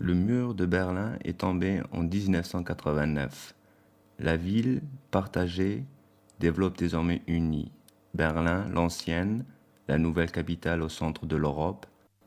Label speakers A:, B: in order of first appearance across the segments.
A: Le mur de Berlin est tombé en 1989. La ville, partagée, développe désormais unie. Berlin, l'ancienne, la nouvelle capitale au centre de l'Europe.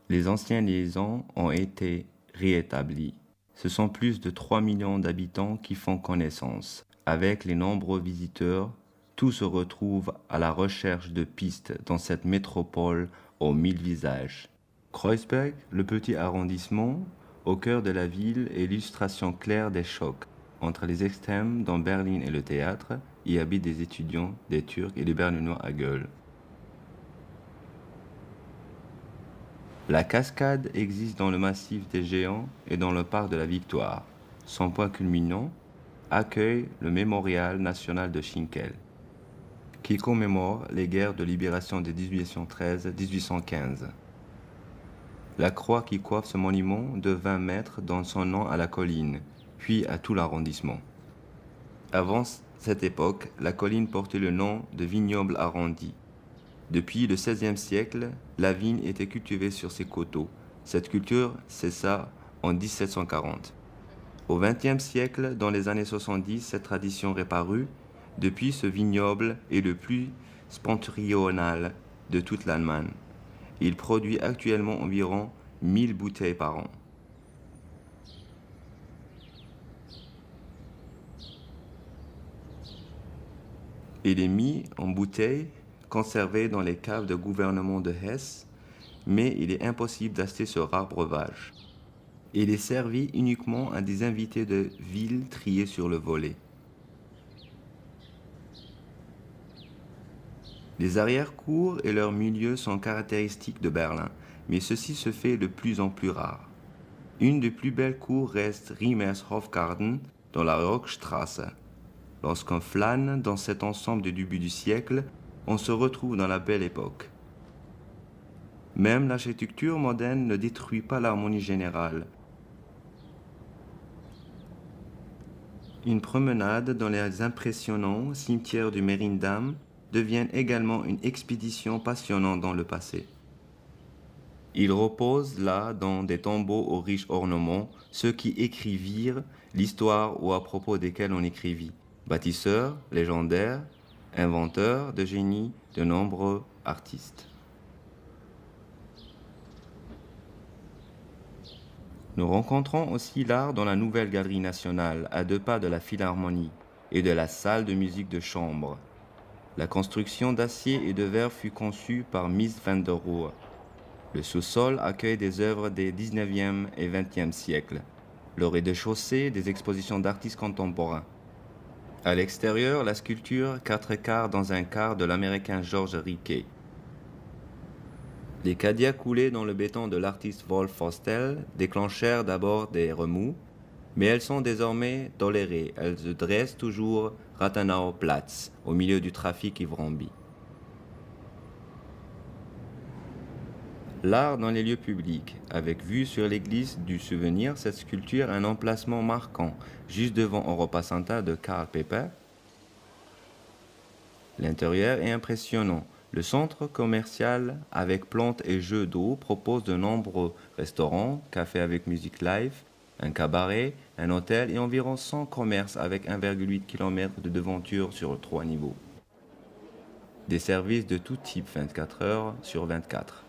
A: Les anciennes liaisons ont été réétablies. Ce sont plus de 3 millions d'habitants qui font connaissance. Avec les nombreux visiteurs, tout se retrouve à la recherche de pistes dans cette métropole aux 1000 visages. Kreuzberg, le petit arrondissement, au cœur de la ville, est l'illustration claire des chocs. Entre les extrêmes, dans Berlin et le théâtre, y habitent des étudiants, des Turcs et des Berlinois à gueule. La cascade existe dans le massif des Géants et dans le parc de la Victoire. Son point culminant accueille le mémorial national de Schinkel, qui commémore les guerres de libération de 1813-1815. La croix qui coiffe ce monument de 20 mètres donne son nom à la colline, puis à tout l'arrondissement. Avant cette époque, la colline portait le nom de vignoble arrondi. Depuis le XVIe siècle, la vigne était cultivée sur ces coteaux. Cette culture cessa en 1740. Au XXe siècle, dans les années 70, cette tradition réparut. Depuis, ce vignoble est le plus septentrional de toute l'Allemagne. Il produit actuellement environ 1000 bouteilles par an. Il est mis en bouteilles conservé dans les caves de gouvernement de Hesse, mais il est impossible d'acheter ce rare breuvage. Il est servi uniquement à des invités de ville triés sur le volet. Les arrière-cours et leurs milieux sont caractéristiques de Berlin, mais ceci se fait de plus en plus rare. Une des plus belles cours reste Riemers Hofgarten dans la Rockstraße. Lorsqu'on flâne dans cet ensemble du début du siècle, on se retrouve dans la belle époque. Même l'architecture moderne ne détruit pas l'harmonie générale. Une promenade dans les impressionnants cimetières du Mehringdamm devient également une expédition passionnante dans le passé. Il repose là dans des tombeaux aux riches ornements, ceux qui écrivirent l'histoire ou à propos desquels on écrivit. Bâtisseurs, légendaires, inventeurs de génie, de nombreux artistes. Nous rencontrons aussi l'art dans la nouvelle galerie nationale, à 2 pas de la Philharmonie et de la salle de musique de chambre. La construction d'acier et de verre fut conçue par Mies van der Rohe. Le sous-sol accueille des œuvres des 19e et 20e siècles. Le rez-de-chaussée, des expositions d'artistes contemporains. À l'extérieur, la sculpture 4 quarts dans un quart de l'américain George Riquet. Les caddias coulés dans le béton de l'artiste Wolf Forstel déclenchèrent d'abord des remous, mais elles sont désormais tolérées. Elles se dressent toujours Rathenau-Platz, au milieu du trafic ivrombie. L'art dans les lieux publics. Avec vue sur l'église du Souvenir, cette sculpture a un emplacement marquant, juste devant Europa Santa de Karl Popper. L'intérieur est impressionnant. Le centre commercial avec plantes et jeux d'eau propose de nombreux restaurants, cafés avec musique live, un cabaret, un hôtel et environ 100 commerces avec 1,8 km de devanture sur 3 niveaux. Des services de tout type 24 heures sur 24.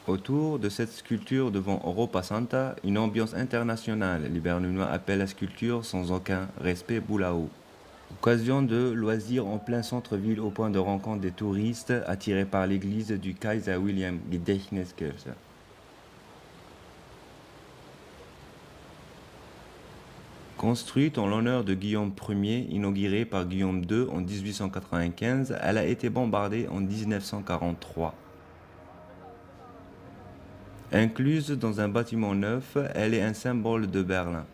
A: Autour de cette sculpture devant Europa Santa, une ambiance internationale. Les Berlinois appellent la sculpture sans aucun respect Boulao. Occasion de loisirs en plein centre-ville au point de rencontre des touristes attirés par l'église du Kaiser Wilhelm Gedächtniskirche. Construite en l'honneur de Guillaume Ier, inaugurée par Guillaume II en 1895, elle a été bombardée en 1943. Incluse dans un bâtiment neuf, elle est un symbole de Berlin.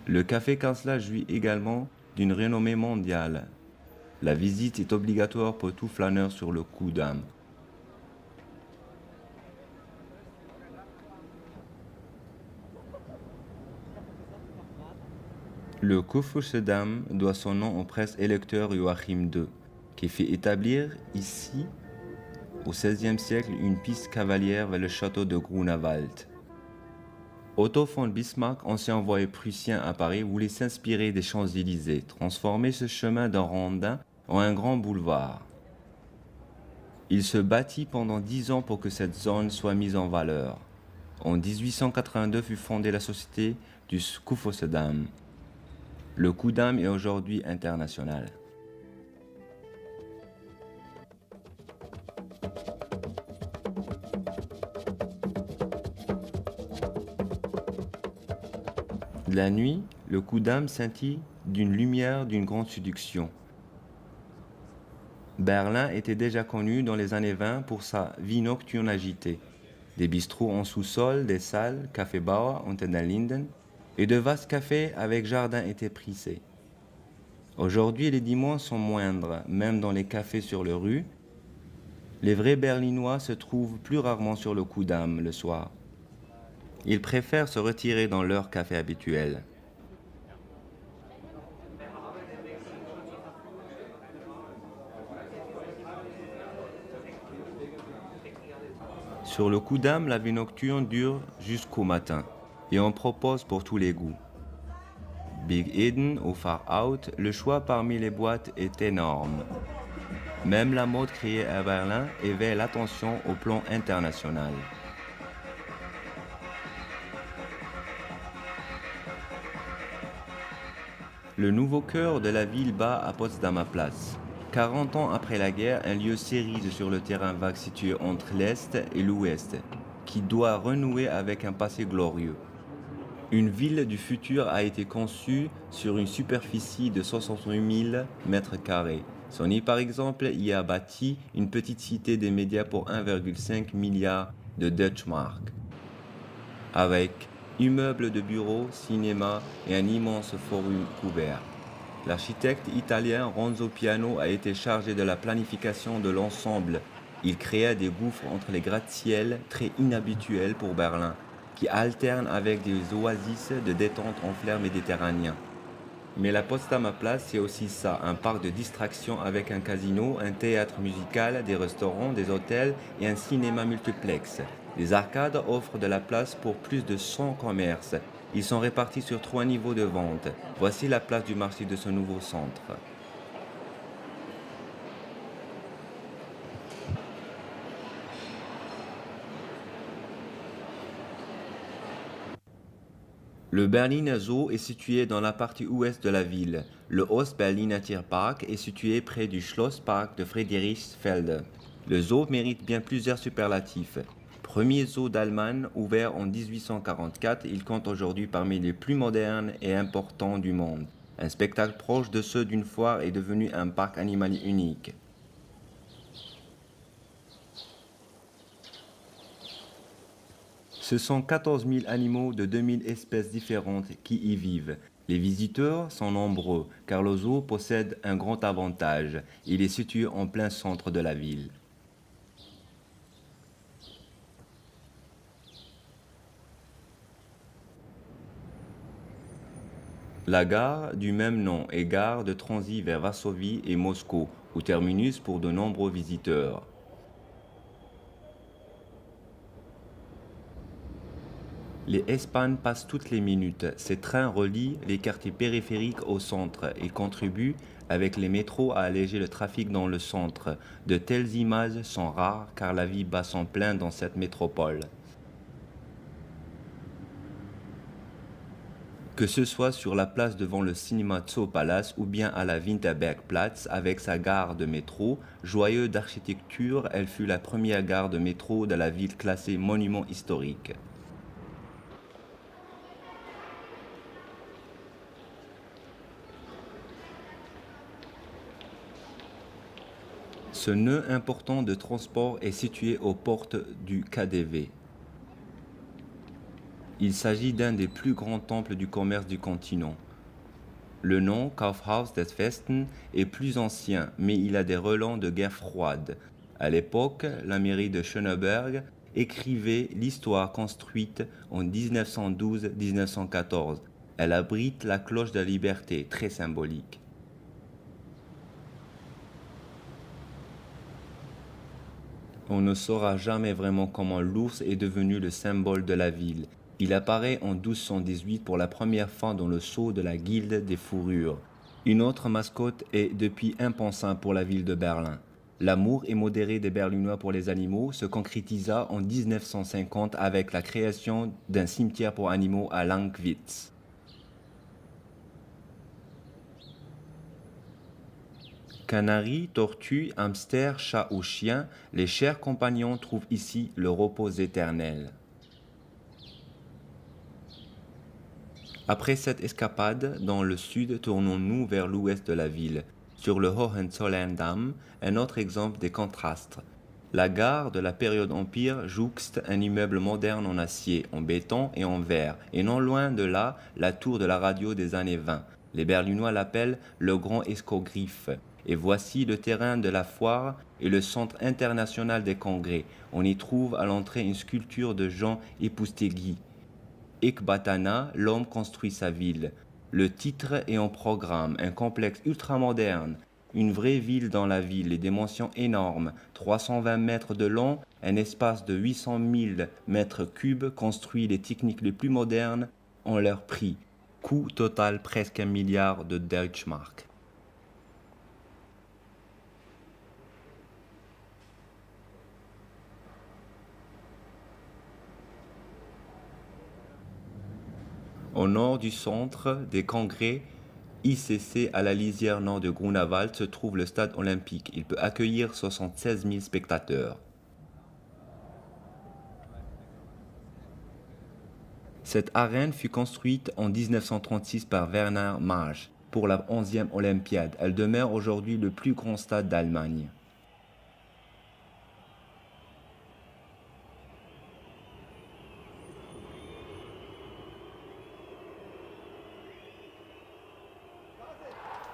A: Le café Kansla jouit également d'une renommée mondiale. La visite est obligatoire pour tout flâneur sur le coup d'âme. Le Kurfürstendamm doit son nom au prince-électeur Joachim II, qui fit établir ici, au XVIe siècle, une piste cavalière vers le château de Grunewald. Otto von Bismarck, ancien envoyé prussien à Paris, voulait s'inspirer des Champs-Élysées, transformer ce chemin d'un rondin en un grand boulevard. Il se battit pendant 10 ans pour que cette zone soit mise en valeur. En 1882 fut fondée la société du Kurfürstendamm. Le Kudamm est aujourd'hui international. La nuit, le Kudamm scintille d'une lumière d'une grande séduction. Berlin était déjà connu dans les années 20 pour sa vie nocturne agitée. Des bistrots en sous-sol, des salles, Kaffeebauer unter den Linden, et de vastes cafés avec jardin étaient prisés. Aujourd'hui, les dimanches sont moindres, même dans les cafés sur les rues. Les vrais Berlinois se trouvent plus rarement sur le Kudamm le soir. Ils préfèrent se retirer dans leur café habituel. Sur le Kudamm, la vie nocturne dure jusqu'au matin et on propose pour tous les goûts. Big Eden ou Far Out, le choix parmi les boîtes est énorme. Même la mode créée à Berlin éveille l'attention au plan international. Le nouveau cœur de la ville bat à Potsdamer Platz. 40 ans après la guerre, un lieu s'érige sur le terrain vague situé entre l'Est et l'Ouest, qui doit renouer avec un passé glorieux. Une ville du futur a été conçue sur une superficie de 68 000 mètres carrés. Sony, par exemple, y a bâti une petite cité des médias pour 1,5 milliard de Deutschmark, avec immeubles de bureaux, cinéma et un immense forum couvert. L'architecte italien Renzo Piano a été chargé de la planification de l'ensemble. Il créa des gouffres entre les gratte-ciels très inhabituels pour Berlin, qui alternent avec des oasis de détente en flair méditerranéen. Mais la Potsdamer Platz, c'est aussi ça, un parc de distraction avec un casino, un théâtre musical, des restaurants, des hôtels et un cinéma multiplex. Les arcades offrent de la place pour plus de 100 commerces. Ils sont répartis sur 3 niveaux de vente. Voici la place du marché de ce nouveau centre. Le Berliner Zoo est situé dans la partie ouest de la ville. Le Ost-Berliner Tierpark est situé près du Schlosspark de Friedrichsfelde. Le zoo mérite bien plusieurs superlatifs. Premier zoo d'Allemagne, ouvert en 1844, il compte aujourd'hui parmi les plus modernes et importants du monde. Un spectacle proche de ceux d'une foire est devenu un parc animalier unique. Ce sont 14 000 animaux de 2000 espèces différentes qui y vivent. Les visiteurs sont nombreux car le zoo possède un grand avantage. Il est situé en plein centre de la ville. La gare du même nom est gare de transit vers Varsovie et Moscou, ou terminus pour de nombreux visiteurs. Les S-Bahn passent toutes les minutes. Ces trains relient les quartiers périphériques au centre et contribuent avec les métros à alléger le trafic dans le centre. De telles images sont rares car la vie bat son plein dans cette métropole. Que ce soit sur la place devant le cinéma Zoopalast ou bien à la Winterbergplatz avec sa gare de métro, joyeuse d'architecture, elle fut la première gare de métro de la ville classée monument historique. Ce nœud important de transport est situé aux portes du KaDeWe. Il s'agit d'un des plus grands temples du commerce du continent. Le nom Kaufhaus des Westen est plus ancien, mais il a des relents de guerre froide. À l'époque, la mairie de Schöneberg écrivait l'histoire construite en 1912-1914. Elle abrite la cloche de la liberté, très symbolique. On ne saura jamais vraiment comment l'ours est devenu le symbole de la ville. Il apparaît en 1218 pour la première fois dans le sceau de la Guilde des Fourrures. Une autre mascotte est depuis impensable pour la ville de Berlin. L'amour immodéré des Berlinois pour les animaux se concrétisa en 1950 avec la création d'un cimetière pour animaux à Lankwitz. Canaris, tortues, hamsters, chats ou chiens, les chers compagnons trouvent ici le repos éternel. Après cette escapade dans le sud, tournons-nous vers l'ouest de la ville, sur le Hohenzollerndamm, un autre exemple des contrastes. La gare de la période Empire jouxte un immeuble moderne en acier, en béton et en verre, et non loin de là, la tour de la radio des années 20. Les Berlinois l'appellent le Grand Escogriffe. Et voici le terrain de la foire et le centre international des congrès. On y trouve à l'entrée une sculpture de Jean Epoustéguy. Ekbatana, l'homme construit sa ville. Le titre est en programme, un complexe ultramoderne, une vraie ville dans la ville, les dimensions énormes, 320 mètres de long, un espace de 800 000 mètres cubes construit les techniques les plus modernes en leur prix. Coût total presque 1 milliard de Deutschmark. Au nord du centre des congrès ICC, à la lisière nord de Grunewald, se trouve le stade olympique. Il peut accueillir 76 000 spectateurs. Cette arène fut construite en 1936 par Werner Marsch pour la 11e Olympiade. Elle demeure aujourd'hui le plus grand stade d'Allemagne.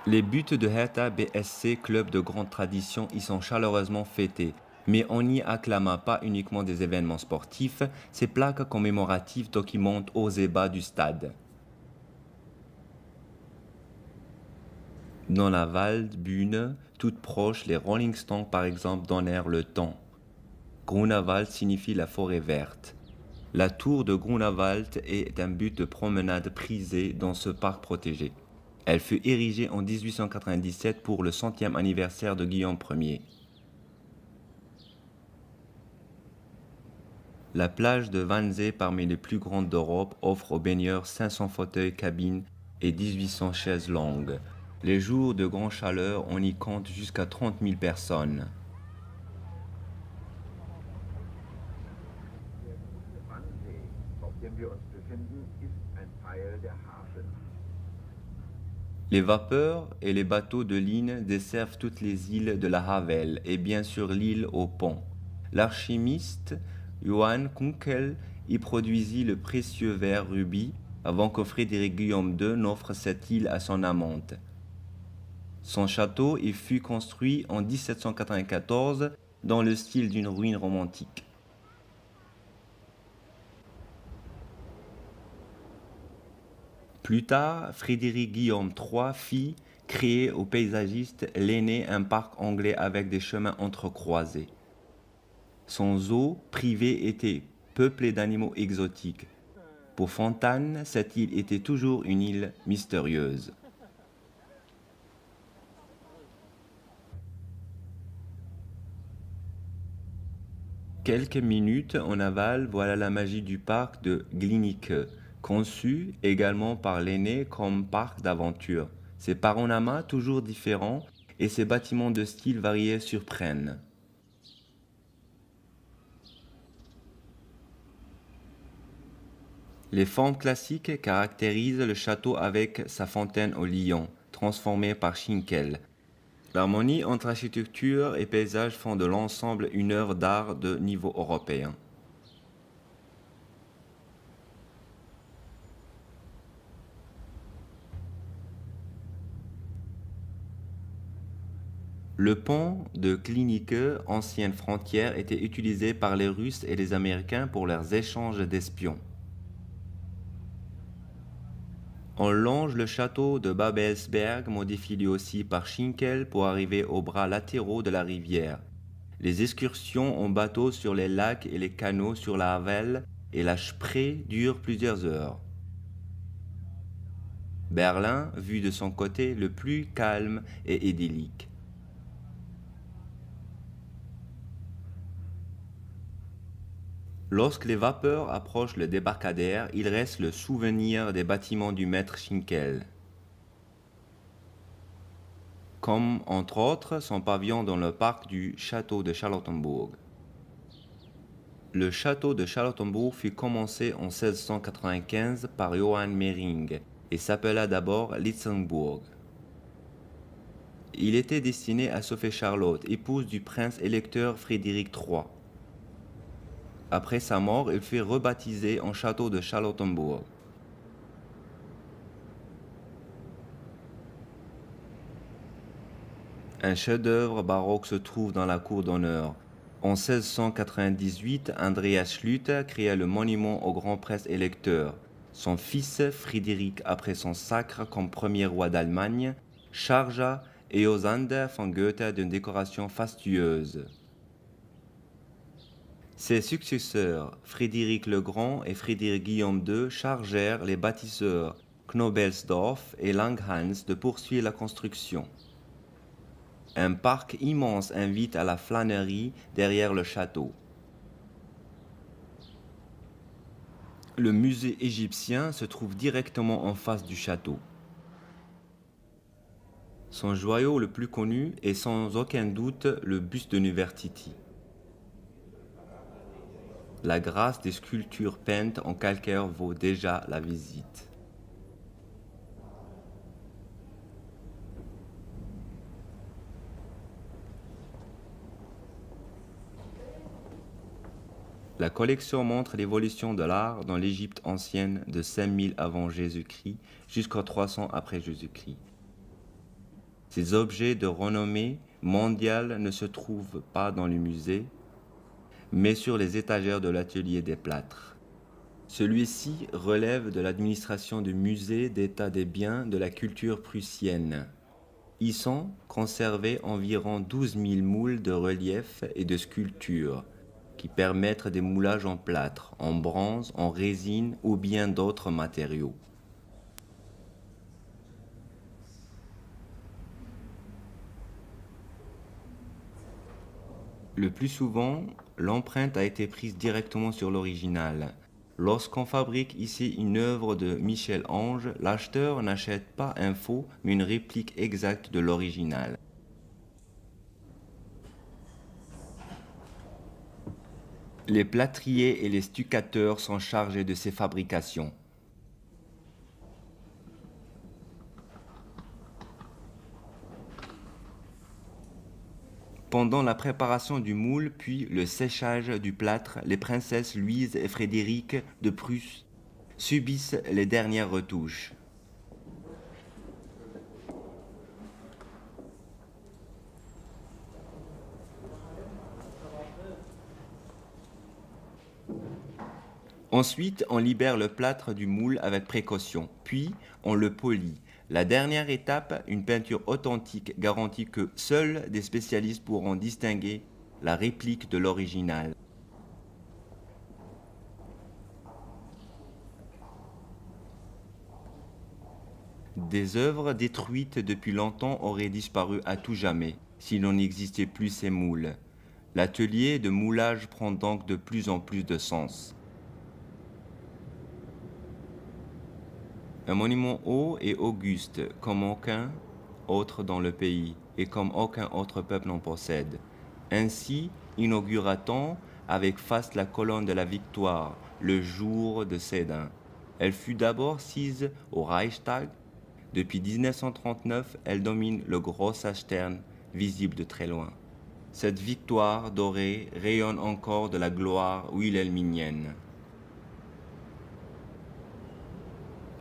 A: Les buts de Hertha BSC, club de grande tradition, y sont chaleureusement fêtés. Mais on n'y acclama pas uniquement des événements sportifs, ces plaques commémoratives documentent hauts et bas du stade. Dans la Waldbühne, toute proche, les Rolling Stones par exemple donnèrent le ton. Grunewald signifie la forêt verte. La tour de Grunewald est un but de promenade prisé dans ce parc protégé. Elle fut érigée en 1897 pour le 100e anniversaire de Guillaume Ier. La plage de Wannsee, parmi les plus grandes d'Europe, offre aux baigneurs 500 fauteuils cabines et 1800 chaises longues. Les jours de grande chaleur, on y compte jusqu'à 30 000 personnes.
B: Wannsee, auf dem wir uns befinden, ist ein Teil der Havel.
A: Les vapeurs et les bateaux de ligne desservent toutes les îles de la Havel et bien sûr l'île aux ponts. L'alchimiste Johann Kunkel y produisit le précieux verre rubis avant que Frédéric Guillaume II n'offre cette île à son amante. Son château y fut construit en 1794 dans le style d'une ruine romantique. Plus tard, Frédéric Guillaume III fit créer au paysagiste l'aîné un parc anglais avec des chemins entrecroisés. Son zoo privé était peuplé d'animaux exotiques. Pour Fontane, cette île était toujours une île mystérieuse. Quelques minutes en aval, voilà la magie du parc de Glienicke, conçu également par l'aîné comme parc d'aventure. Ses panoramas toujours différents et ses bâtiments de style varié surprennent. Les formes classiques caractérisent le château avec sa fontaine au lion, transformée par Schinkel. L'harmonie entre architecture et paysage font de l'ensemble une œuvre d'art de niveau européen. Le pont de Glienicke, ancienne frontière, était utilisé par les Russes et les Américains pour leurs échanges d'espions. On longe le château de Babelsberg, modifié lui aussi par Schinkel pour arriver aux bras latéraux de la rivière. Les excursions en bateau sur les lacs et les canaux sur la Havel et la Spree durent plusieurs heures. Berlin, vu de son côté le plus calme et idyllique. Lorsque les vapeurs approchent le débarcadère, il reste le souvenir des bâtiments du maître Schinkel. Comme entre autres son pavillon dans le parc du château de Charlottenburg. Le château de Charlottenburg fut commencé en 1695 par Johann Mering et s'appela d'abord Lietzenburg. Il était destiné à Sophie Charlotte, épouse du prince électeur Frédéric III. Après sa mort, il fut rebaptisé en château de Charlottenburg. Un chef-d'œuvre baroque se trouve dans la cour d'honneur. En 1698, Andreas Schlüter créa le monument au grand prince électeur. Son fils, Frédéric, après son sacre comme premier roi d'Allemagne, chargea Eosander von Goethe d'une décoration fastueuse. Ses successeurs, Frédéric le Grand et Frédéric Guillaume II, chargèrent les bâtisseurs Knobelsdorff et Langhans de poursuivre la construction. Un parc immense invite à la flânerie derrière le château. Le musée égyptien se trouve directement en face du château. Son joyau le plus connu est sans aucun doute le buste de Nefertiti. La grâce des sculptures peintes en calcaire vaut déjà la visite. La collection montre l'évolution de l'art dans l'Égypte ancienne de 5000 avant Jésus-Christ jusqu'à 300 après Jésus-Christ. Ces objets de renommée mondiale ne se trouvent pas dans le musée, mais sur les étagères de l'atelier des plâtres. Celui-ci relève de l'administration du musée d'état des biens de la culture prussienne. Y sont conservés environ 12 000 moules de reliefs et de sculptures qui permettent des moulages en plâtre, en bronze, en résine ou bien d'autres matériaux. Le plus souvent, l'empreinte a été prise directement sur l'original. Lorsqu'on fabrique ici une œuvre de Michel-Ange, l'acheteur n'achète pas un faux, mais une réplique exacte de l'original. Les plâtriers et les stuccateurs sont chargés de ces fabrications. Pendant la préparation du moule, puis le séchage du plâtre, les princesses Louise et Frédéric de Prusse subissent les dernières retouches. Ensuite, on libère le plâtre du moule avec précaution, puis on le polit. La dernière étape, une peinture authentique garantit que seuls des spécialistes pourront distinguer la réplique de l'original. Des œuvres détruites depuis longtemps auraient disparu à tout jamais s'il n'en existait plus ces moules. L'atelier de moulage prend donc de plus en plus de sens. Un monument haut et auguste comme aucun autre dans le pays et comme aucun autre peuple n'en possède. Ainsi inaugura-t-on avec faste la colonne de la Victoire le jour de Sédan. Elle fut d'abord sise au Reichstag. Depuis 1939, elle domine le Großastern, visible de très loin. Cette victoire dorée rayonne encore de la gloire wilhelminienne.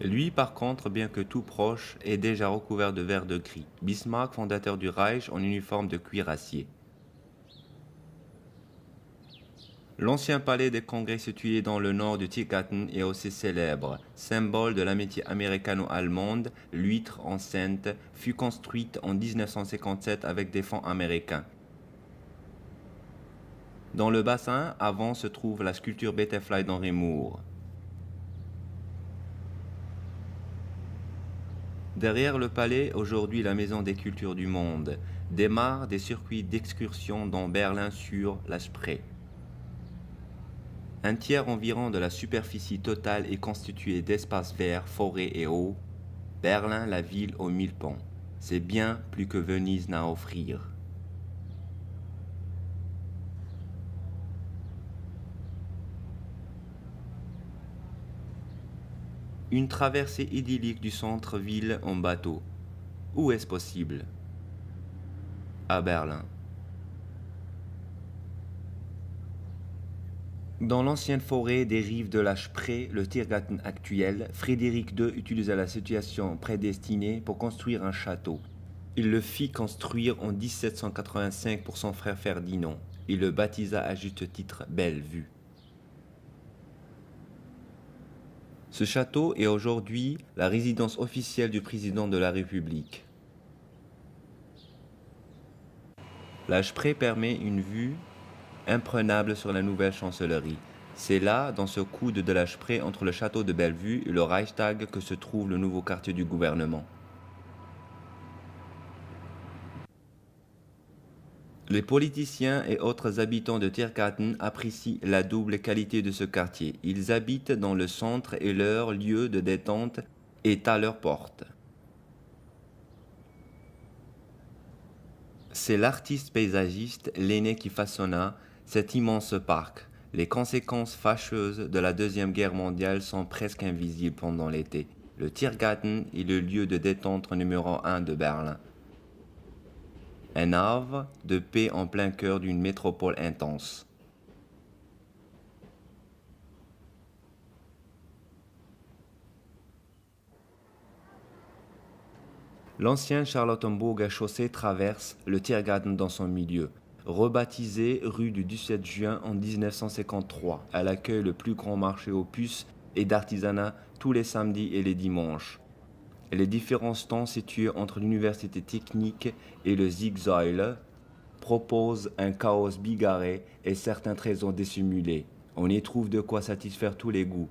A: Lui, par contre, bien que tout proche, est déjà recouvert de vert de gris. Bismarck, fondateur du Reich, en uniforme de cuirassier. L'ancien palais des congrès situé dans le nord du Tiergarten est aussi célèbre. Symbole de l'amitié américano-allemande, l'huître enceinte fut construite en 1957 avec des fonds américains. Dans le bassin, avant se trouve la sculpture Butterfly d'Henry Moore. Derrière le palais, aujourd'hui la Maison des Cultures du Monde, démarrent des circuits d'excursion dans Berlin sur la Spree. Un tiers environ de la superficie totale est constitué d'espaces verts, forêts et eaux. Berlin, la ville aux 1000 ponts. C'est bien plus que Venise n'a à offrir. Une traversée idyllique du centre-ville en bateau. Où est-ce possible? À Berlin. Dans l'ancienne forêt des rives de la Spree, le Tiergarten actuel, Frédéric II utilisa la situation prédestinée pour construire un château. Il le fit construire en 1785 pour son frère Ferdinand. Il le baptisa à juste titre Bellevue. Ce château est aujourd'hui la résidence officielle du président de la République. La Spree permet une vue imprenable sur la nouvelle chancellerie. C'est là, dans ce coude de la Spree entre le château de Bellevue et le Reichstag, que se trouve le nouveau quartier du gouvernement. Les politiciens et autres habitants de Tiergarten apprécient la double qualité de ce quartier. Ils habitent dans le centre et leur lieu de détente est à leur porte. C'est l'artiste paysagiste Lenné qui façonna cet immense parc. Les conséquences fâcheuses de la Deuxième Guerre mondiale sont presque invisibles pendant l'été. Le Tiergarten est le lieu de détente numéro 1 de Berlin. Un havre de paix en plein cœur d'une métropole intense. L'ancien Charlottenburger Chaussée traverse le Tiergarten dans son milieu. Rebaptisée rue du 17 juin en 1953, elle accueille le plus grand marché aux puces et d'artisanat tous les samedis et les dimanches. Les différents stands situés entre l'université technique et le Ziegsäule proposent un chaos bigarré et certains trésors dissimulés. On y trouve de quoi satisfaire tous les goûts.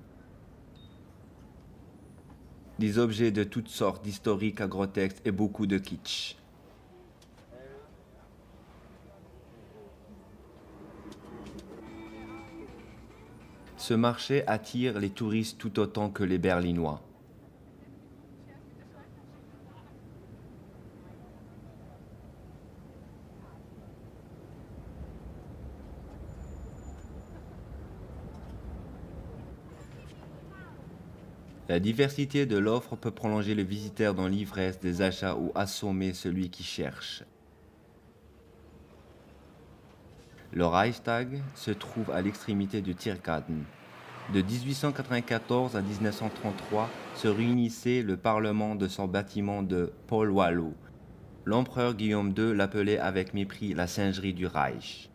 A: Des objets de toutes sortes, d'historiques à grotesques et beaucoup de kitsch. Ce marché attire les touristes tout autant que les Berlinois. La diversité de l'offre peut prolonger le visiteur dans l'ivresse des achats ou assommer celui qui cherche. Le Reichstag se trouve à l'extrémité du Tiergarten. De 1894 à 1933 se réunissait le Parlement de son bâtiment de Paul Wallot. L'empereur Guillaume II l'appelait avec mépris la singerie du Reich.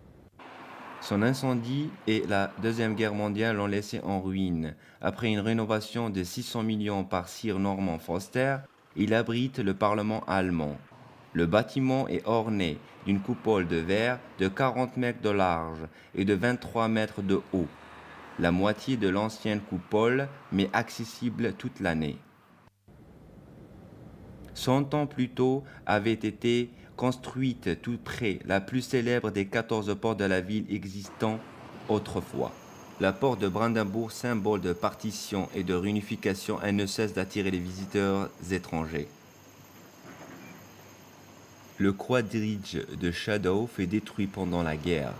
A: Son incendie et la Deuxième Guerre mondiale l'ont laissé en ruine. Après une rénovation de 600 millions par Sir Norman Foster, il abrite le Parlement allemand. Le bâtiment est orné d'une coupole de verre de 40 mètres de large et de 23 mètres de haut, la moitié de l'ancienne coupole, mais accessible toute l'année. 100 ans plus tôt avait été construite tout près la plus célèbre des 14 portes de la ville existant autrefois. La porte de Brandebourg, symbole de partition et de réunification, elle ne cesse d'attirer les visiteurs étrangers. Le quadrige de Shadow fut détruit pendant la guerre.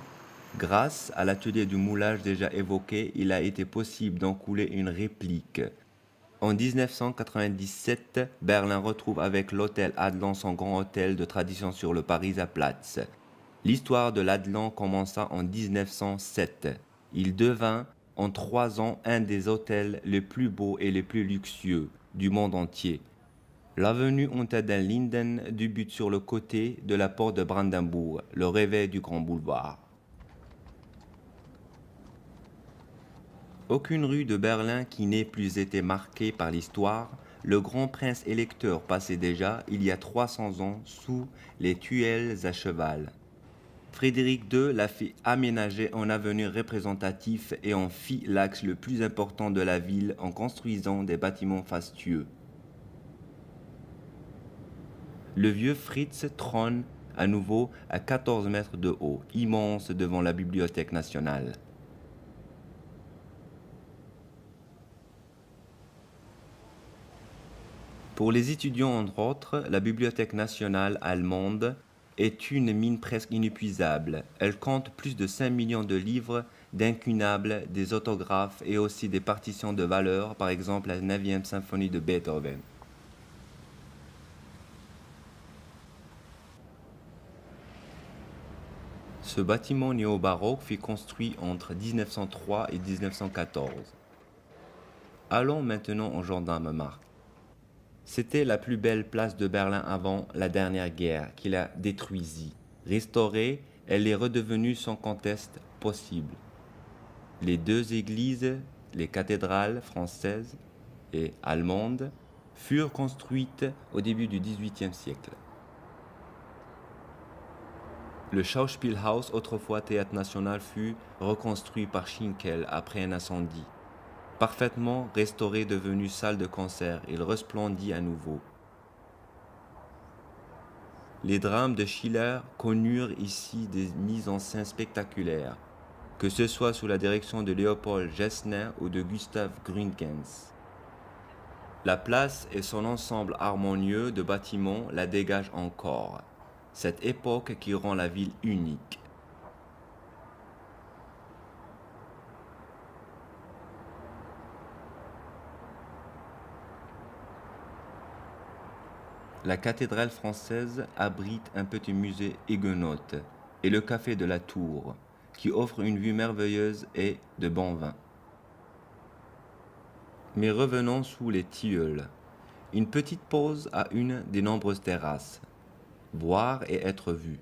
A: Grâce à l'atelier du moulage déjà évoqué, il a été possible d'en couler une réplique. En 1997, Berlin retrouve avec l'hôtel Adlon son grand hôtel de tradition sur le Pariser Platz. L'histoire de l'Adlon commença en 1907. Il devint en 3 ans un des hôtels les plus beaux et les plus luxueux du monde entier. L'avenue Unter den Linden débute sur le côté de la porte de Brandebourg, le réveil du grand boulevard. Aucune rue de Berlin qui n'ait plus été marquée par l'histoire, le grand prince électeur passait déjà, il y a 300 ans, sous les tuiles à cheval. Frédéric II la fit aménager en avenue représentatif et en fit l'axe le plus important de la ville en construisant des bâtiments fastueux. Le vieux Fritz trône à nouveau à 14 mètres de haut, immense devant la Bibliothèque nationale. Pour les étudiants, entre autres, la Bibliothèque nationale allemande est une mine presque inépuisable. Elle compte plus de 5 millions de livres, d'incunables, des autographes et aussi des partitions de valeur, par exemple la 9e symphonie de Beethoven. Ce bâtiment néo-baroque fut construit entre 1903 et 1914. Allons maintenant au Gendarmenmarkt. C'était la plus belle place de Berlin avant la dernière guerre qui la détruisit. Restaurée, elle est redevenue sans conteste possible. Les deux églises, les cathédrales françaises et allemandes, furent construites au début du XVIIIe siècle. Le Schauspielhaus, autrefois théâtre national, fut reconstruit par Schinkel après un incendie. Parfaitement restauré, devenu salle de concert, il resplendit à nouveau. Les drames de Schiller connurent ici des mises en scène spectaculaires, que ce soit sous la direction de Léopold Gessner ou de Gustav Gründgens. La place et son ensemble harmonieux de bâtiments la dégagent encore, cette époque qui rend la ville unique. La cathédrale française abrite un petit musée huguenote et le café de la Tour, qui offre une vue merveilleuse et de bon vin. Mais revenons sous les tilleuls. Une petite pause à une des nombreuses terrasses. Voir et être vu.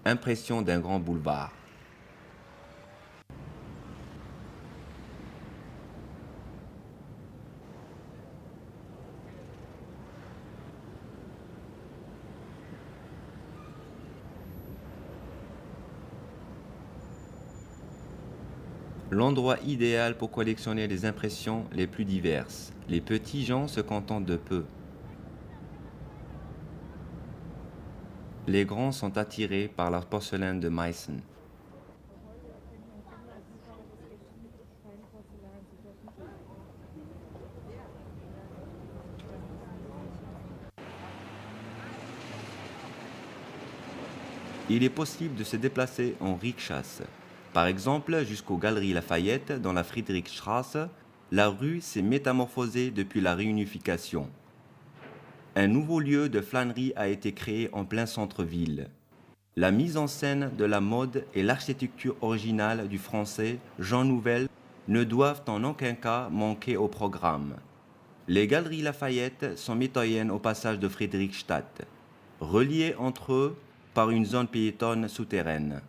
A: Impression d'un grand boulevard. L'endroit idéal pour collectionner les impressions les plus diverses. Les petits gens se contentent de peu. Les grands sont attirés par la porcelaine de Meissen. Il est possible de se déplacer en rickshaw. Par exemple, jusqu'aux Galeries Lafayette, dans la Friedrichstraße, la rue s'est métamorphosée depuis la réunification. Un nouveau lieu de flânerie a été créé en plein centre-ville. La mise en scène de la mode et l'architecture originale du français Jean Nouvel ne doivent en aucun cas manquer au programme. Les Galeries Lafayette sont mitoyennes au passage de Friedrichstadt, reliées entre eux par une zone piétonne souterraine.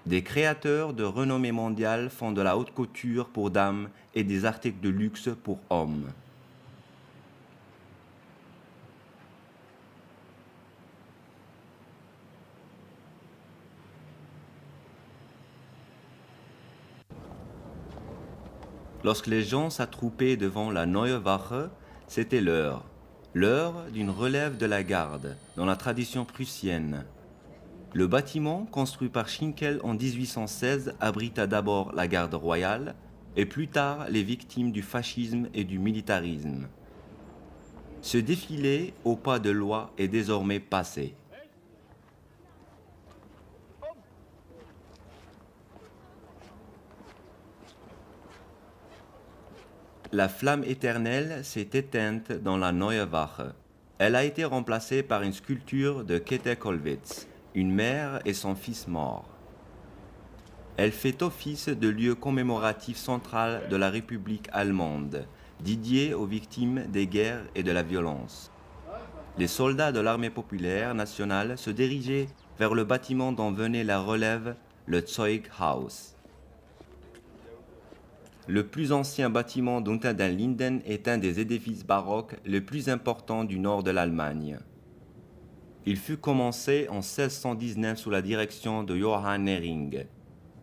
A: Des créateurs de renommée mondiale font de la haute couture pour dames et des articles de luxe pour hommes. Lorsque les gens s'attroupaient devant la Neue Wache, c'était l'heure d'une relève de la garde, dans la tradition prussienne. Le bâtiment, construit par Schinkel en 1816, abrita d'abord la garde royale et plus tard les victimes du fascisme et du militarisme. Ce défilé au pas de loi est désormais passé. La flamme éternelle s'est éteinte dans la Neue Wache. Elle a été remplacée par une sculpture de Käthe Kollwitz, une mère et son fils morts. Elle fait office de lieu commémoratif central de la République allemande, dédié aux victimes des guerres et de la violence. Les soldats de l'armée populaire nationale se dirigeaient vers le bâtiment dont venait la relève, le Zeughaus. Le plus ancien bâtiment d'Unter den Linden est un des édifices baroques les plus importants du nord de l'Allemagne. Il fut commencé en 1619 sous la direction de Johann Nering.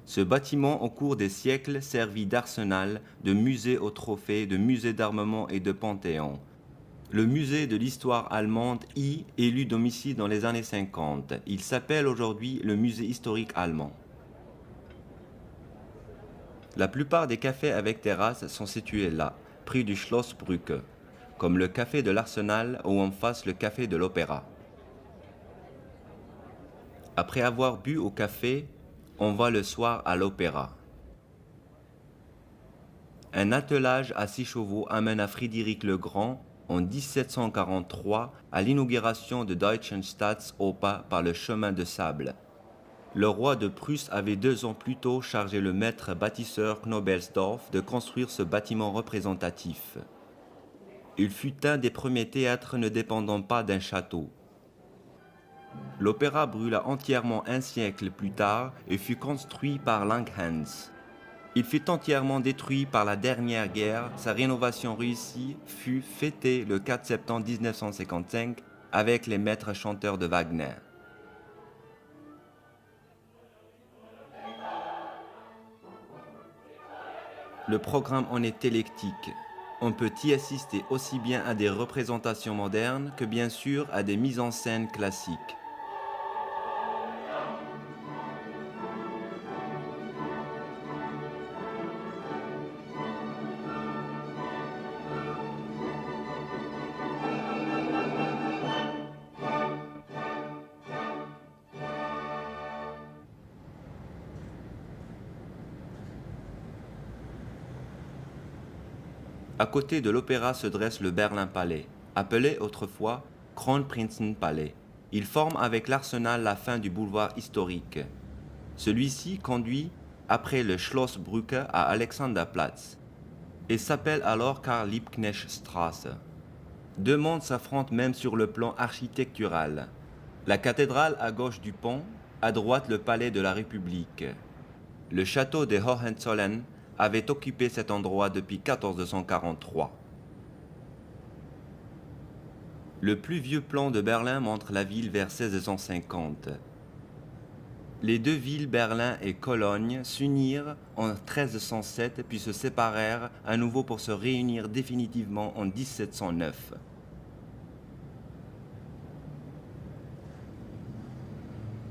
A: Ce bâtiment, au cours des siècles, servit d'arsenal, de musée aux trophées, de musée d'armement et de panthéon. Le musée de l'histoire allemande y élut domicile dans les années 50. Il s'appelle aujourd'hui le musée historique allemand. La plupart des cafés avec terrasse sont situés là, près du Schlossbrücke, comme le café de l'Arsenal ou en face le café de l'Opéra. Après avoir bu au café, on va le soir à l'opéra. Un attelage à 6 chevaux amène à Frédéric le Grand en 1743 à l'inauguration de Deutschen Staatsoper par le chemin de sable. Le roi de Prusse avait 2 ans plus tôt chargé le maître bâtisseur Knobelsdorff de construire ce bâtiment représentatif. Il fut un des premiers théâtres ne dépendant pas d'un château. L'opéra brûla entièrement un siècle plus tard et fut construit par Langhans. Il fut entièrement détruit par la dernière guerre. Sa rénovation réussie fut fêtée le 4 septembre 1955 avec les maîtres chanteurs de Wagner. Le programme en est éclectique. On peut y assister aussi bien à des représentations modernes que bien sûr à des mises en scène classiques. À côté de l'opéra se dresse le Berlin Palais, appelé autrefois Kronprinzenpalais. Il forme avec l'Arsenal la fin du boulevard historique. Celui-ci conduit après le Schlossbrücke à Alexanderplatz et s'appelle alors Karl-Liebknecht-Straße. 2 mondes s'affrontent même sur le plan architectural. La cathédrale à gauche du pont, à droite le palais de la République. Le château de Hohenzollern avait occupé cet endroit depuis 1443. Le plus vieux plan de Berlin montre la ville vers 1650. Les 2 villes, Berlin et Cologne, s'unirent en 1307 puis se séparèrent à nouveau pour se réunir définitivement en 1709.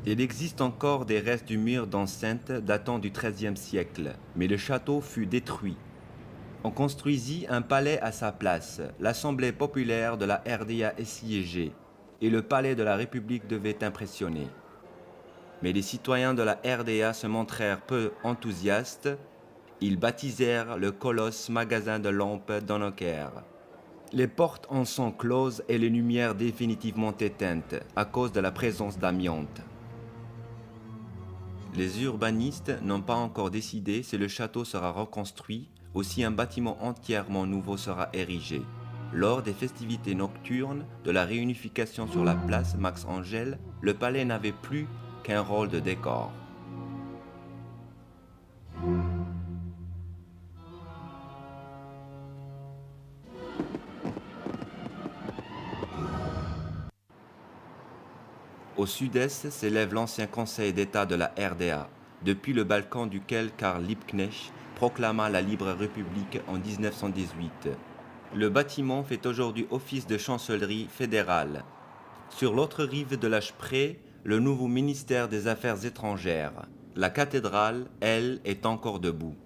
A: Il existe encore des restes du mur d'enceinte datant du XIIIe siècle, mais le château fut détruit. On construisit un palais à sa place, l'Assemblée populaire de la RDA est siégée, et le palais de la République devait impressionner. Mais les citoyens de la RDA se montrèrent peu enthousiastes, ils baptisèrent le colosse magasin de lampes d'Honoker. Les portes en sont closes et les lumières définitivement éteintes à cause de la présence d'amiante. Les urbanistes n'ont pas encore décidé si le château sera reconstruit ou si un bâtiment entièrement nouveau sera érigé. Lors des festivités nocturnes de la réunification sur la place Max Angel, le palais n'avait plus qu'un rôle de décor. Au sud-est s'élève l'ancien conseil d'État de la RDA, depuis le balcon duquel Karl Liebknecht proclama la libre république en 1918. Le bâtiment fait aujourd'hui office de chancellerie fédérale. Sur l'autre rive de la Spree, le nouveau ministère des Affaires étrangères. La cathédrale, elle, est encore debout.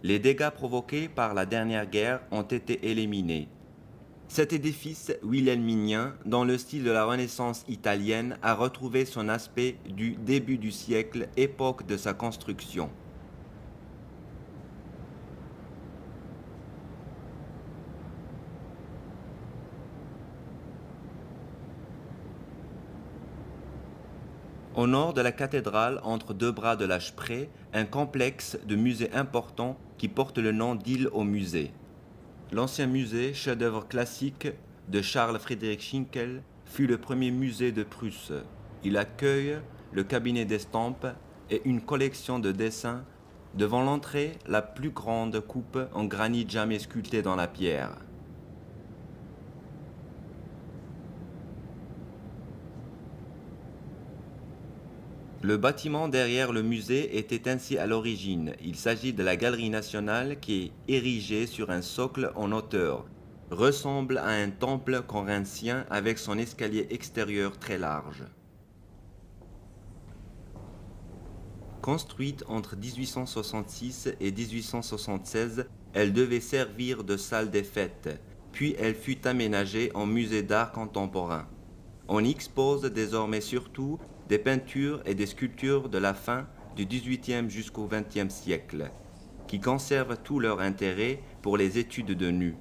A: Les dégâts provoqués par la dernière guerre ont été éliminés. Cet édifice wilhelminien, dans le style de la Renaissance italienne, a retrouvé son aspect du début du siècle, époque de sa construction. Au nord de la cathédrale, entre 2 bras de la Spree, un complexe de musées important qui porte le nom d'île au musée. L'ancien musée, chef-d'œuvre classique de Charles Friedrich Schinkel, fut le premier musée de Prusse. Il accueille le cabinet d'estampes et une collection de dessins Devant l'entrée, la plus grande coupe en granit jamais sculptée dans la pierre. Le bâtiment derrière le musée était ainsi à l'origine. Il s'agit de la Galerie nationale qui est érigée sur un socle en hauteur. Ressemble à un temple corinthien avec son escalier extérieur très large. Construite entre 1866 et 1876, elle devait servir de salle des fêtes, puis elle fut aménagée en musée d'art contemporain. On y expose désormais surtout des peintures et des sculptures de la fin du XVIIIe jusqu'au XXe siècle, qui conservent tout leur intérêt pour les études de nus.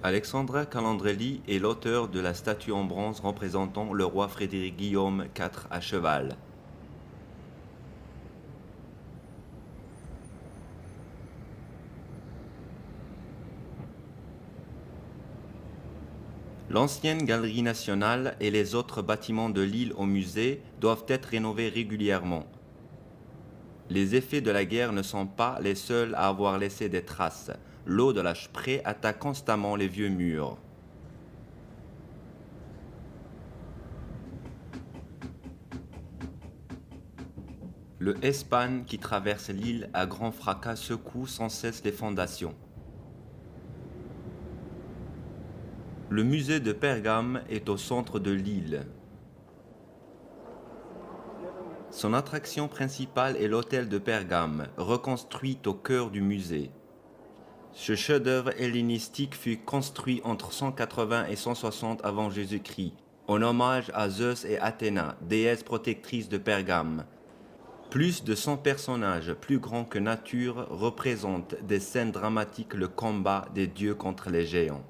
A: Alexandra Calandrelli est l'auteur de la statue en bronze représentant le roi Frédéric Guillaume IV à cheval. L'ancienne Galerie nationale et les autres bâtiments de l'île au musée doivent être rénovés régulièrement. Les effets de la guerre ne sont pas les seuls à avoir laissé des traces. L'eau de la Spree attaque constamment les vieux murs. Le Espan qui traverse l'île à grand fracas secoue sans cesse les fondations. Le musée de Pergame est au centre de l'île. Son attraction principale est l'hôtel de Pergame, reconstruit au cœur du musée. Ce chef-d'œuvre hellénistique fut construit entre 180 et 160 avant Jésus-Christ, en hommage à Zeus et Athéna, déesses protectrices de Pergame. Plus de 100 personnages, plus grands que nature, représentent des scènes dramatiques, le combat des dieux contre les géants.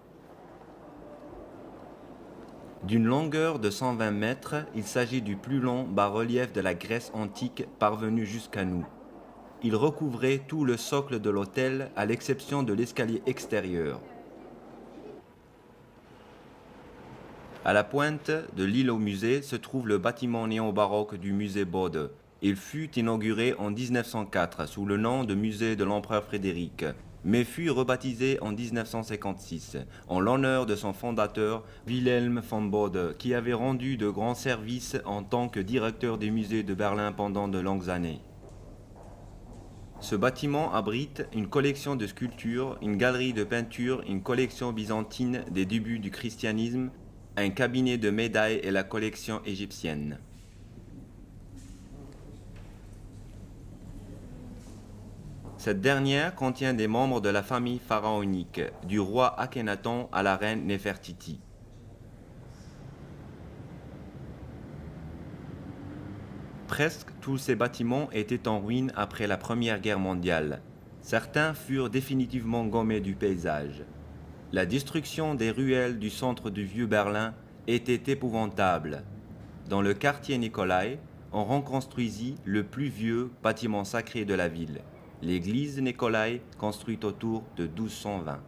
A: D'une longueur de 120 mètres, il s'agit du plus long bas-relief de la Grèce antique parvenu jusqu'à nous. Il recouvrait tout le socle de l'autel à l'exception de l'escalier extérieur. À la pointe de l'île au musée se trouve le bâtiment néo-baroque du musée Bode. Il fut inauguré en 1904 sous le nom de musée de l'empereur Frédéric, mais fut rebaptisé en 1956 en l'honneur de son fondateur Wilhelm von Bode, qui avait rendu de grands services en tant que directeur des musées de Berlin pendant de longues années. Ce bâtiment abrite une collection de sculptures, une galerie de peinture, une collection byzantine des débuts du christianisme, un cabinet de médailles et la collection égyptienne. Cette dernière contient des membres de la famille pharaonique, du roi Akhenaton à la reine Néfertiti. Presque tous ces bâtiments étaient en ruine après la Première Guerre mondiale. Certains furent définitivement gommés du paysage. La destruction des ruelles du centre du vieux Berlin était épouvantable. Dans le quartier Nikolai, on reconstruisit le plus vieux bâtiment sacré de la ville, l'église Nikolai, construite autour de 1220.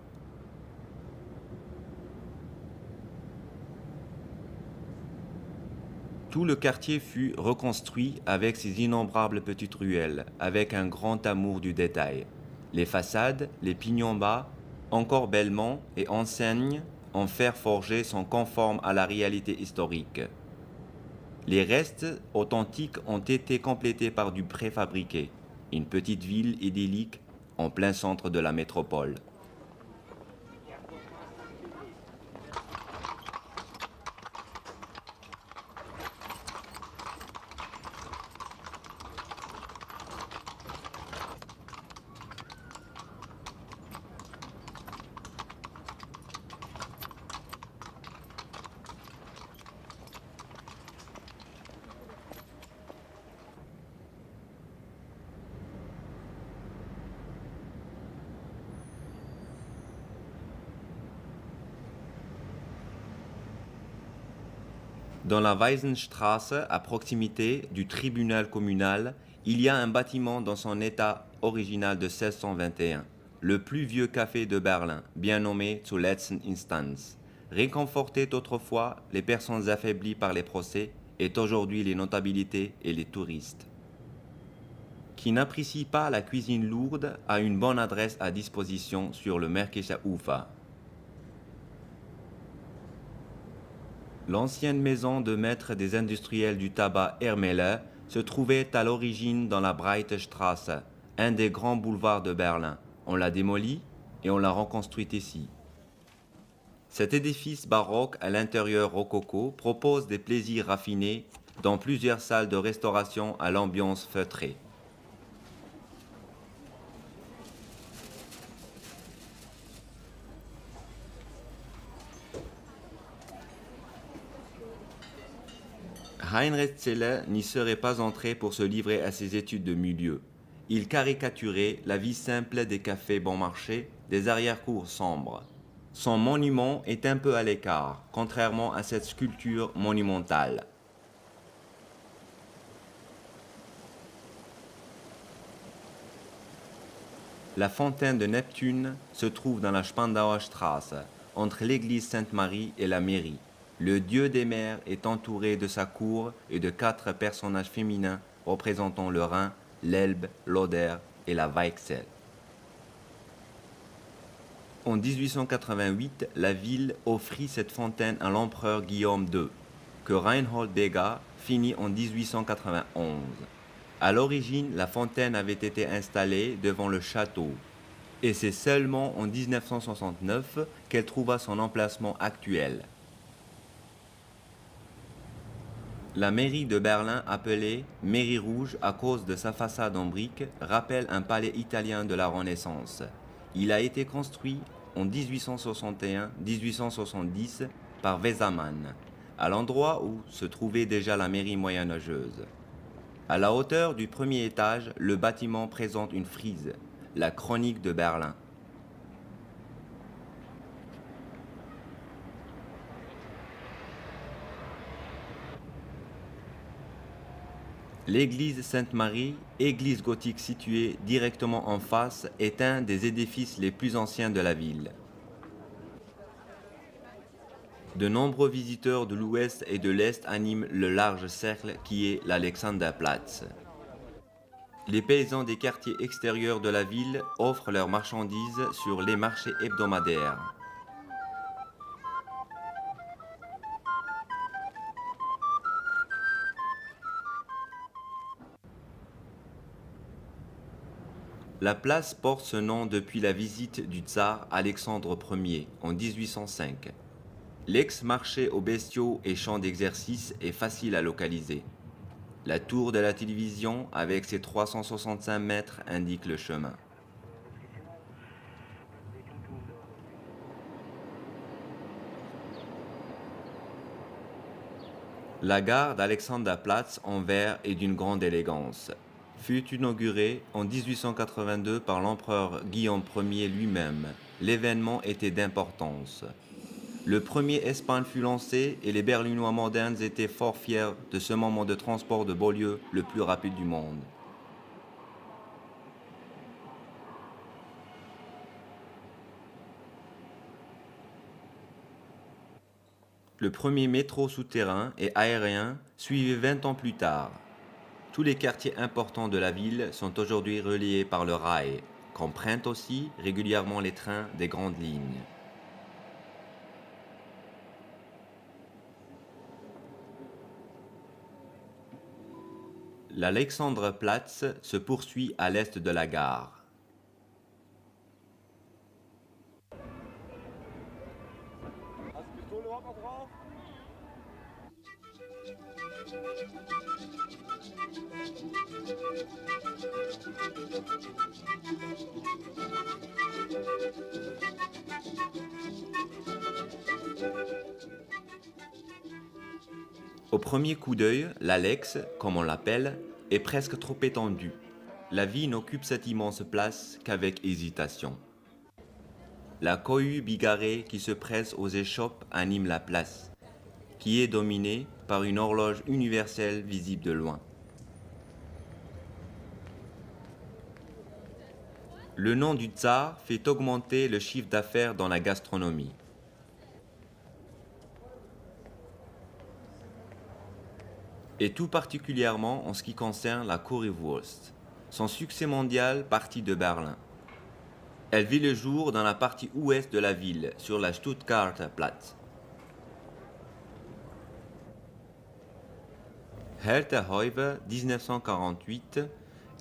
A: Tout le quartier fut reconstruit avec ses innombrables petites ruelles, avec un grand amour du détail. Les façades, les pignons bas, encorbellements et enseignes en fer forgé sont conformes à la réalité historique. Les restes authentiques ont été complétés par du préfabriqué, une petite ville idyllique en plein centre de la métropole. Dans la Waisenstraße, à proximité du tribunal communal, il y a un bâtiment dans son état original de 1621. le plus vieux café de Berlin, bien nommé zur letzten Instanz, réconfortait autrefois les personnes affaiblies par les procès, est aujourd'hui les notabilités et les touristes. Qui n'apprécie pas la cuisine lourde a une bonne adresse à disposition sur le Märkischer Ufer. L'ancienne maison de maître des industriels du tabac Ermele se trouvait à l'origine dans la Breite Straße, un des grands boulevards de Berlin. On l'a démoli et on l'a reconstruit ici. Cet édifice baroque à l'intérieur rococo propose des plaisirs raffinés dans plusieurs salles de restauration à l'ambiance feutrée. Heinrich Zelle n'y serait pas entré pour se livrer à ses études de milieu. Il caricaturait la vie simple des cafés bon marché, des arrière-cours sombres. Son monument est un peu à l'écart, contrairement à cette sculpture monumentale. La fontaine de Neptune se trouve dans la Spandauer Straße, entre l'église Sainte-Marie et la mairie. Le dieu des mers est entouré de sa cour et de 4 personnages féminins représentant le Rhin, l'Elbe, l'Oder et la Weichsel. En 1888, la ville offrit cette fontaine à l'empereur Guillaume II, que Reinhold Beger finit en 1891. À l'origine, la fontaine avait été installée devant le château, et c'est seulement en 1969 qu'elle trouva son emplacement actuel. La mairie de Berlin, appelée Mairie Rouge à cause de sa façade en briques, rappelle un palais italien de la Renaissance. Il a été construit en 1861-1870 par Wesermann, à l'endroit où se trouvait déjà la mairie moyenâgeuse. À la hauteur du premier étage, le bâtiment présente une frise, la Chronique de Berlin. L'église Sainte-Marie, église gothique située directement en face, est un des édifices les plus anciens de la ville. De nombreux visiteurs de l'ouest et de l'est animent le large cercle qui est l'Alexanderplatz. Les paysans des quartiers extérieurs de la ville offrent leurs marchandises sur les marchés hebdomadaires. La place porte ce nom depuis la visite du tsar Alexandre Ier en 1805. L'ex-marché aux bestiaux et champs d'exercice est facile à localiser. La tour de la télévision, avec ses 365 mètres, indique le chemin. La gare d'Alexanderplatz en verre est d'une grande élégance. Fut inaugurée en 1882 par l'empereur Guillaume Ier lui-même. L'événement était d'importance. Le premier Espagne fut lancé et les Berlinois modernes étaient fort fiers de ce moment de transport de banlieue le plus rapide du monde. Le premier métro souterrain et aérien suivit 20 ans plus tard. Tous les quartiers importants de la ville sont aujourd'hui reliés par le rail, qu'empruntent aussi régulièrement les trains des grandes lignes. L'Alexanderplatz se poursuit à l'est de la gare. Au premier coup d'œil, l'Alex, comme on l'appelle, est presque trop étendue. La vie n'occupe cette immense place qu'avec hésitation. La cohue bigarrée qui se presse aux échoppes anime la place, qui est dominée par une horloge universelle visible de loin. Le nom du tsar fait augmenter le chiffre d'affaires dans la gastronomie. Et tout particulièrement en ce qui concerne la Currywurst. Son succès mondial partit de Berlin. Elle vit le jour dans la partie ouest de la ville, sur la Stuttgarter Platz. Helter Heuwe, 1948,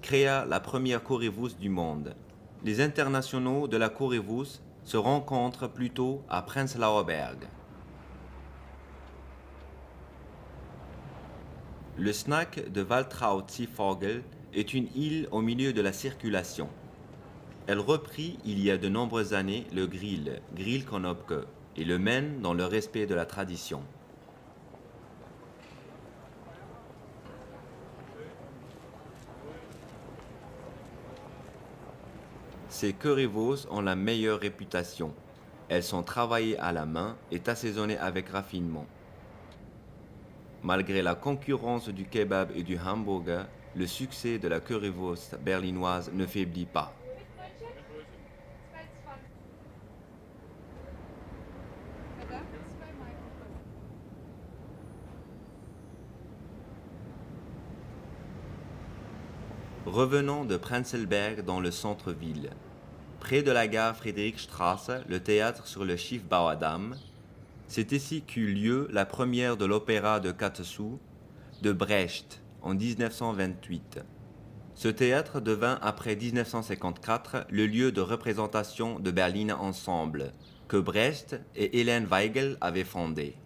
A: créa la première Currywurst du monde. Les internationaux de la Currywurst se rencontrent plutôt à Prenzlauer Berg. Le snack de Waltraud-Seevogel est une île au milieu de la circulation. Elle reprit il y a de nombreuses années le Grillknöpke, et le mène dans le respect de la tradition. Ces currywursts ont la meilleure réputation. Elles sont travaillées à la main et assaisonnées avec raffinement. Malgré la concurrence du kebab et du hamburger, le succès de la currywurst berlinoise ne faiblit pas. Revenons de Prenzlberg dans le centre-ville. Près de la gare Friedrichstraße, le théâtre sur le Schiffbauer Damm. C'est ici qu'eut lieu la première de l'opéra de Katessu de Brecht en 1928. Ce théâtre devint après 1954 le lieu de représentation de Berliner Ensemble que Brecht et Helene Weigel avaient fondé.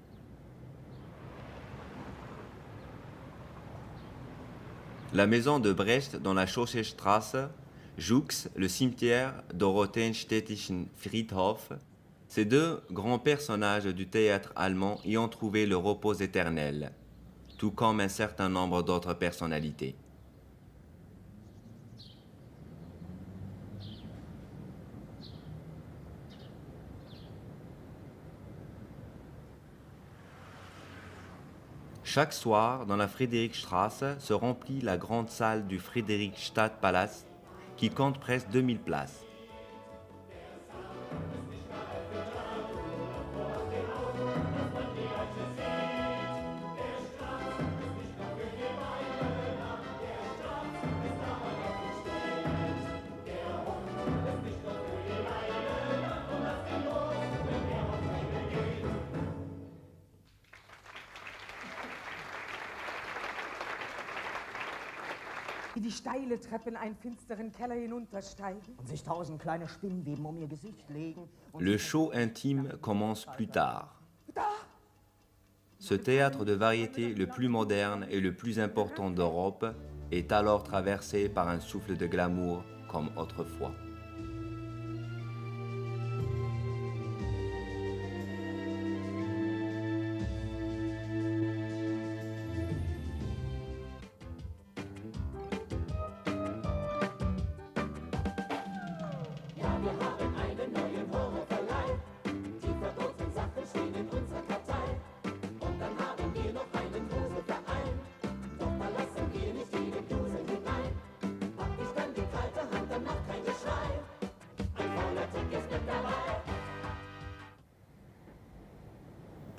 A: La maison de Brecht dans la Chaussee-Straße jouxte le cimetière Dorotheenstädtischen Friedhof. Ces deux grands personnages du théâtre allemand y ont trouvé le repos éternel, tout comme un certain nombre d'autres personnalités. Chaque soir, dans la Friedrichstraße, se remplit la grande salle du Friedrichstadtpalast, qui compte presque 2000 places.
C: Wie die steile Treppe in einen finsteren Keller hinuntersteigen.
D: Und sich 1000 kleine Spinnweben um ihr Gesicht legen.
A: Le show intime commence plus tard. Ce théâtre de variété le plus moderne et le plus important d'Europe est alors traversé par un souffle de glamour comme autrefois.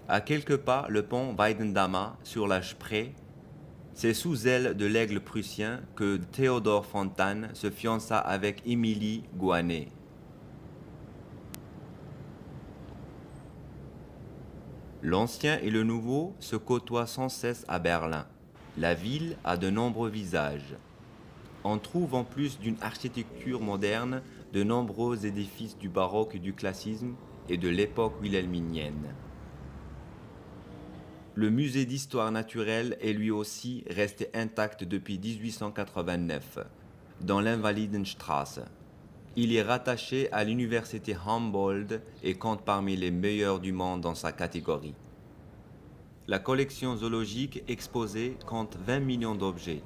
A: À quelques pas, le pont Weidendammer sur la Spree, c'est sous aile de l'aigle prussien que Théodore Fontane se fiança avec Émilie Gouanet. L'ancien et le nouveau se côtoient sans cesse à Berlin. La ville a de nombreux visages. On trouve en plus d'une architecture moderne de nombreux édifices du baroque et du classicisme et de l'époque wilhelminienne. Le musée d'histoire naturelle est lui aussi resté intact depuis 1889, dans l'Invalidenstraße. Il est rattaché à l'université Humboldt et compte parmi les meilleurs du monde dans sa catégorie. La collection zoologique exposée compte 20 millions d'objets.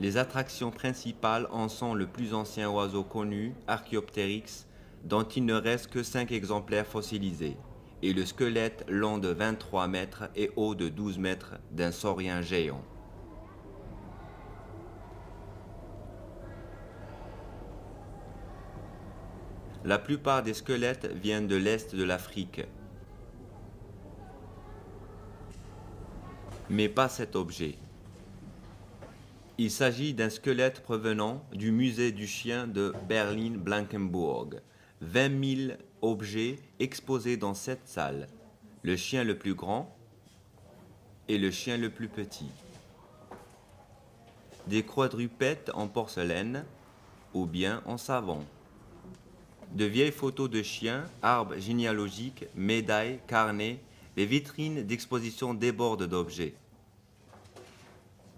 A: Les attractions principales en sont le plus ancien oiseau connu, Archaeopteryx, dont il ne reste que 5 exemplaires fossilisés, et le squelette long de 23 mètres et haut de 12 mètres d'un saurien géant. La plupart des squelettes viennent de l'Est de l'Afrique. Mais pas cet objet. Il s'agit d'un squelette provenant du musée du chien de Berlin-Blankenburg. 20 000 objets exposés dans cette salle. Le chien le plus grand et le chien le plus petit. Des quadrupèdes en porcelaine ou bien en savon. De vieilles photos de chiens, arbres généalogiques, médailles, carnets, les vitrines d'exposition débordent d'objets.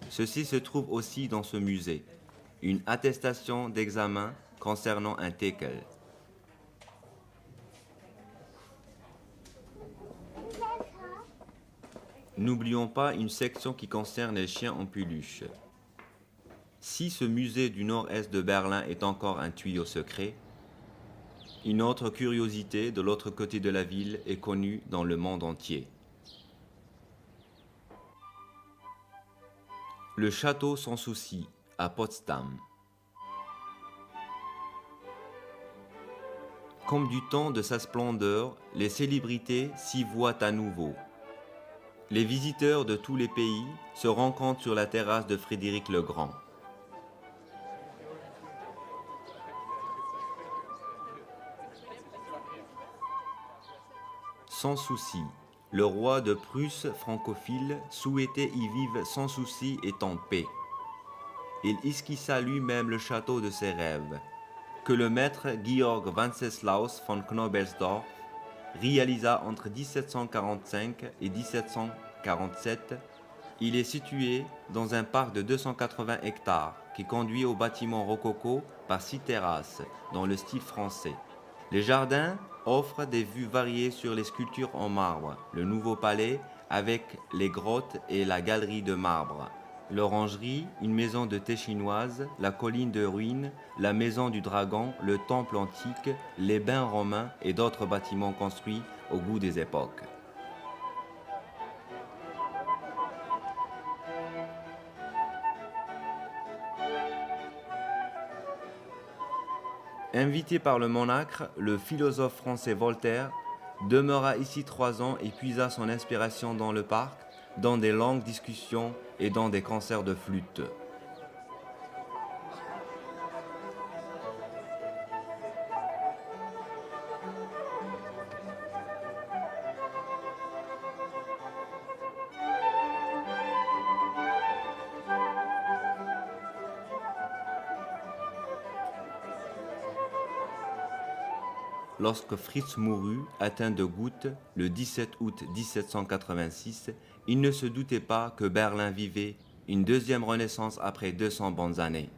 A: Ceci se trouve aussi dans ce musée, une attestation d'examen concernant un teckel. N'oublions pas une section qui concerne les chiens en peluche. Si ce musée du nord-est de Berlin est encore un tuyau secret, une autre curiosité de l'autre côté de la ville est connue dans le monde entier. Le château sans souci à Potsdam. Comme du temps de sa splendeur, les célébrités s'y voient à nouveau. Les visiteurs de tous les pays se rencontrent sur la terrasse de Frédéric le Grand. Sans souci, le roi de Prusse francophile souhaitait y vivre sans souci et en paix. Il esquissa lui-même le château de ses rêves, que le maître Georg Wenceslaus von Knobelsdorff réalisa entre 1745 et 1747. Il est situé dans un parc de 280 hectares qui conduit au bâtiment rococo par 6 terrasses dans le style français. Les jardins offrent des vues variées sur les sculptures en marbre, le nouveau palais avec les grottes et la galerie de marbre, l'orangerie, une maison de thé chinoise, la colline de ruines, la maison du dragon, le temple antique, les bains romains et d'autres bâtiments construits au goût des époques. Invité par le monarque, le philosophe français Voltaire demeura ici 3 ans et puisa son inspiration dans le parc, dans des longues discussions et dans des concerts de flûte. Lorsque Fritz mourut, atteint de goutte, le 17 août 1786, il ne se doutait pas que Berlin vivait une deuxième renaissance après 200 bonnes années.